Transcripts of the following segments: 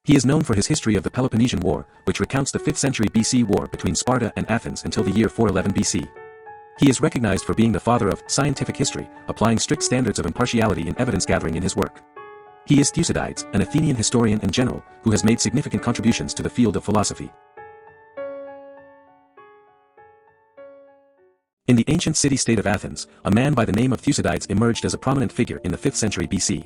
He is known for his history of the Peloponnesian War, which recounts the 5th century BC war between Sparta and Athens until the year 411 BC. He is recognized for being the father of scientific history, applying strict standards of impartiality in evidence gathering in his work. He is Thucydides, an Athenian historian and general, who has made significant contributions to the field of philosophy. In the ancient city-state of Athens, a man by the name of Thucydides emerged as a prominent figure in the 5th century BC.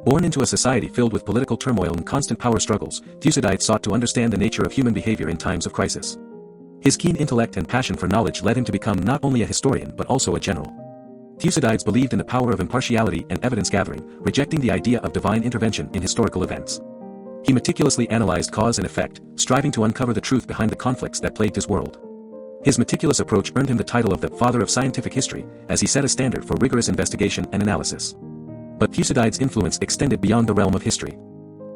Born into a society filled with political turmoil and constant power struggles, Thucydides sought to understand the nature of human behavior in times of crisis. His keen intellect and passion for knowledge led him to become not only a historian but also a general. Thucydides believed in the power of impartiality and evidence gathering, rejecting the idea of divine intervention in historical events. He meticulously analyzed cause and effect, striving to uncover the truth behind the conflicts that plagued his world. His meticulous approach earned him the title of the Father of Scientific History, as he set a standard for rigorous investigation and analysis. But Thucydides' influence extended beyond the realm of history.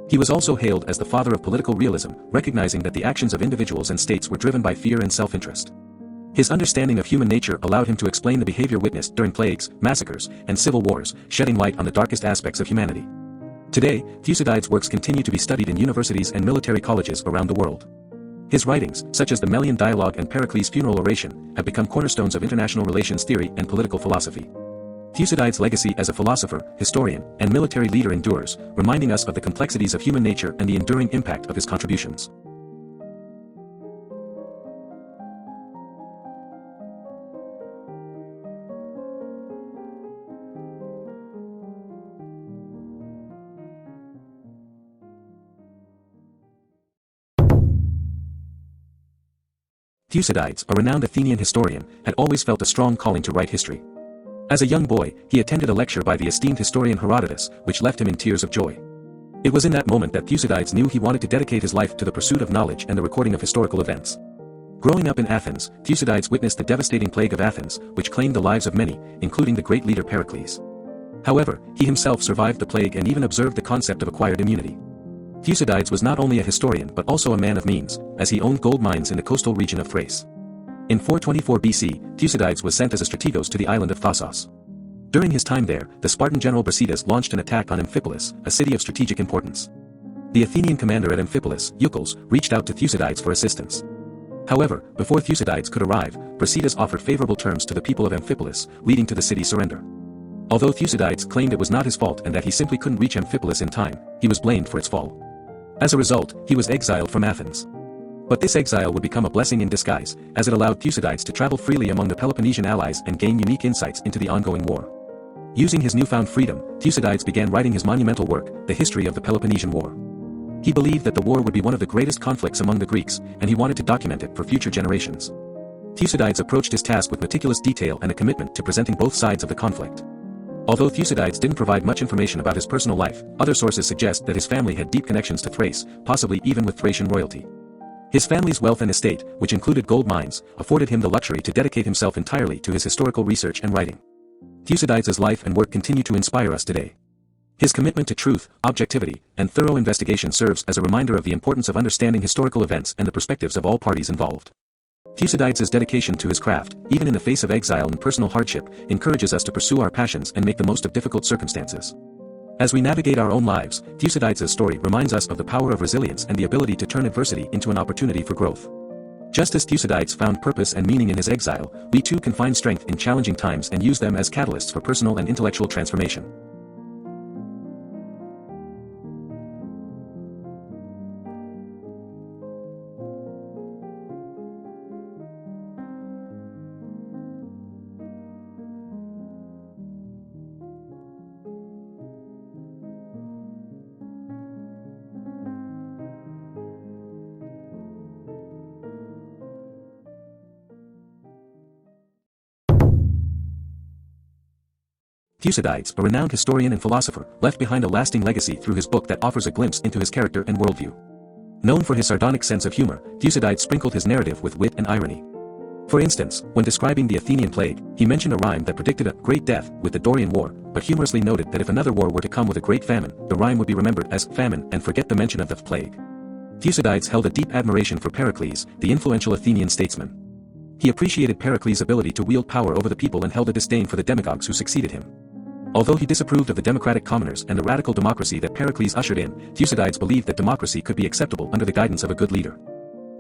He was also hailed as the father of political realism, recognizing that the actions of individuals and states were driven by fear and self-interest. His understanding of human nature allowed him to explain the behavior witnessed during plagues, massacres, and civil wars, shedding light on the darkest aspects of humanity. Today, Thucydides' works continue to be studied in universities and military colleges around the world. His writings, such as the Melian Dialogue and Pericles' Funeral Oration, have become cornerstones of international relations theory and political philosophy. Thucydides' legacy as a philosopher, historian, and military leader endures, reminding us of the complexities of human nature and the enduring impact of his contributions. Thucydides, a renowned Athenian historian, had always felt a strong calling to write history. As a young boy, he attended a lecture by the esteemed historian Herodotus, which left him in tears of joy. It was in that moment that Thucydides knew he wanted to dedicate his life to the pursuit of knowledge and the recording of historical events. Growing up in Athens, Thucydides witnessed the devastating plague of Athens, which claimed the lives of many, including the great leader Pericles. However, he himself survived the plague and even observed the concept of acquired immunity. Thucydides was not only a historian but also a man of means, as he owned gold mines in the coastal region of Thrace. In 424 BC, Thucydides was sent as a strategos to the island of Thasos. During his time there, the Spartan general Brasidas launched an attack on Amphipolis, a city of strategic importance. The Athenian commander at Amphipolis, Eucles, reached out to Thucydides for assistance. However, before Thucydides could arrive, Brasidas offered favorable terms to the people of Amphipolis, leading to the city's surrender. Although Thucydides claimed it was not his fault and that he simply couldn't reach Amphipolis in time, he was blamed for its fall. As a result, he was exiled from Athens. But this exile would become a blessing in disguise, as it allowed Thucydides to travel freely among the Peloponnesian allies and gain unique insights into the ongoing war. Using his newfound freedom, Thucydides began writing his monumental work, The History of the Peloponnesian War. He believed that the war would be one of the greatest conflicts among the Greeks, and he wanted to document it for future generations. Thucydides approached his task with meticulous detail and a commitment to presenting both sides of the conflict. Although Thucydides didn't provide much information about his personal life, other sources suggest that his family had deep connections to Thrace, possibly even with Thracian royalty. His family's wealth and estate, which included gold mines, afforded him the luxury to dedicate himself entirely to his historical research and writing. Thucydides' life and work continue to inspire us today. His commitment to truth, objectivity, and thorough investigation serves as a reminder of the importance of understanding historical events and the perspectives of all parties involved. Thucydides' dedication to his craft, even in the face of exile and personal hardship, encourages us to pursue our passions and make the most of difficult circumstances. As we navigate our own lives, Thucydides' story reminds us of the power of resilience and the ability to turn adversity into an opportunity for growth. Just as Thucydides found purpose and meaning in his exile, we too can find strength in challenging times and use them as catalysts for personal and intellectual transformation. Thucydides, a renowned historian and philosopher, left behind a lasting legacy through his book that offers a glimpse into his character and worldview. Known for his sardonic sense of humor, Thucydides sprinkled his narrative with wit and irony. For instance, when describing the Athenian plague, he mentioned a rhyme that predicted a great death with the Dorian War, but humorously noted that if another war were to come with a great famine, the rhyme would be remembered as famine and forget the mention of the plague. Thucydides held a deep admiration for Pericles, the influential Athenian statesman. He appreciated Pericles' ability to wield power over the people and held a disdain for the demagogues who succeeded him. Although he disapproved of the democratic commoners and the radical democracy that Pericles ushered in, Thucydides believed that democracy could be acceptable under the guidance of a good leader.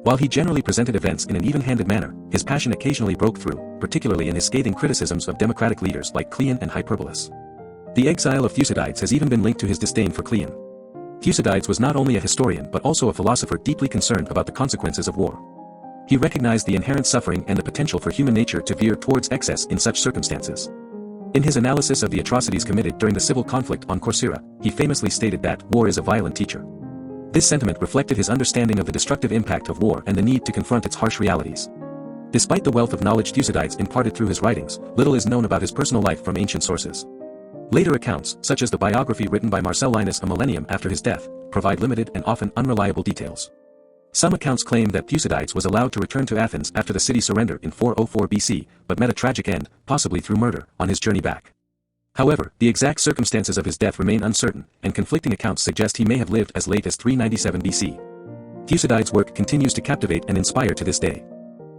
While he generally presented events in an even-handed manner, his passion occasionally broke through, particularly in his scathing criticisms of democratic leaders like Cleon and Hyperbolus. The exile of Thucydides has even been linked to his disdain for Cleon. Thucydides was not only a historian but also a philosopher deeply concerned about the consequences of war. He recognized the inherent suffering and the potential for human nature to veer towards excess in such circumstances. In his analysis of the atrocities committed during the civil conflict on Corcyra, he famously stated that war is a violent teacher. This sentiment reflected his understanding of the destructive impact of war and the need to confront its harsh realities. Despite the wealth of knowledge Thucydides imparted through his writings, little is known about his personal life from ancient sources. Later accounts, such as the biography written by Marcellinus a millennium after his death, provide limited and often unreliable details. Some accounts claim that Thucydides was allowed to return to Athens after the city surrendered in 404 BC, but met a tragic end, possibly through murder, on his journey back. However, the exact circumstances of his death remain uncertain, and conflicting accounts suggest he may have lived as late as 397 BC. Thucydides' work continues to captivate and inspire to this day.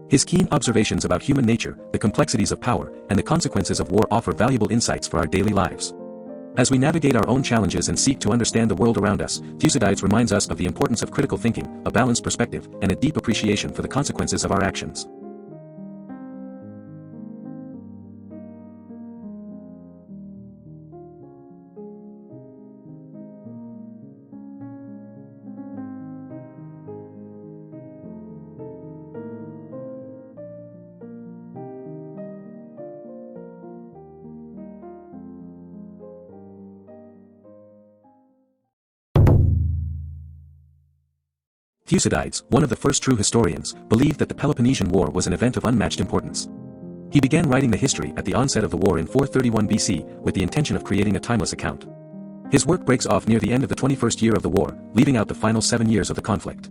His keen observations about human nature, the complexities of power, and the consequences of war offer valuable insights for our daily lives. As we navigate our own challenges and seek to understand the world around us, Thucydides reminds us of the importance of critical thinking, a balanced perspective, and a deep appreciation for the consequences of our actions. Thucydides, one of the first true historians, believed that the Peloponnesian War was an event of unmatched importance. He began writing the history at the onset of the war in 431 BC, with the intention of creating a timeless account. His work breaks off near the end of the 21st year of the war, leaving out the final 7 years of the conflict.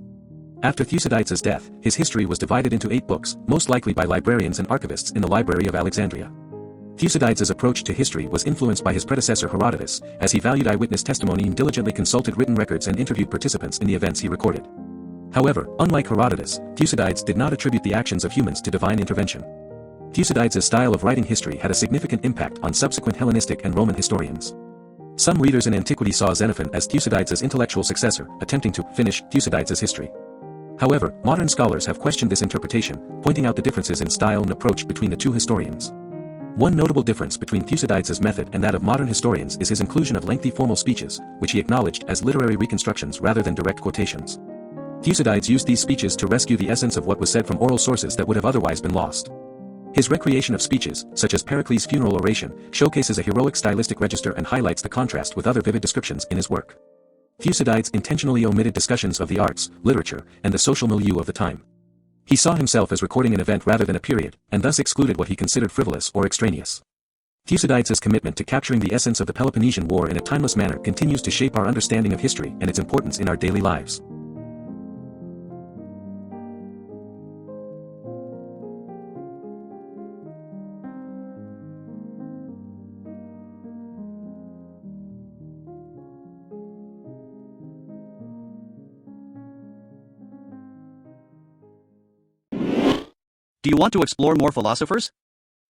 After Thucydides' death, his history was divided into 8 books, most likely by librarians and archivists in the Library of Alexandria. Thucydides' approach to history was influenced by his predecessor Herodotus, as he valued eyewitness testimony and diligently consulted written records and interviewed participants in the events he recorded. However, unlike Herodotus, Thucydides did not attribute the actions of humans to divine intervention. Thucydides' style of writing history had a significant impact on subsequent Hellenistic and Roman historians. Some readers in antiquity saw Xenophon as Thucydides' intellectual successor, attempting to finish Thucydides' history. However, modern scholars have questioned this interpretation, pointing out the differences in style and approach between the two historians. One notable difference between Thucydides' method and that of modern historians is his inclusion of lengthy formal speeches, which he acknowledged as literary reconstructions rather than direct quotations. Thucydides used these speeches to rescue the essence of what was said from oral sources that would have otherwise been lost. His recreation of speeches, such as Pericles' funeral oration, showcases a heroic stylistic register and highlights the contrast with other vivid descriptions in his work. Thucydides intentionally omitted discussions of the arts, literature, and the social milieu of the time. He saw himself as recording an event rather than a period, and thus excluded what he considered frivolous or extraneous. Thucydides' commitment to capturing the essence of the Peloponnesian War in a timeless manner continues to shape our understanding of history and its importance in our daily lives. Do you want to explore more philosophers?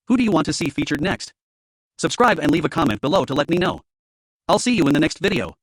Who do you want to see featured next? Subscribe and leave a comment below to let me know. I'll see you in the next video.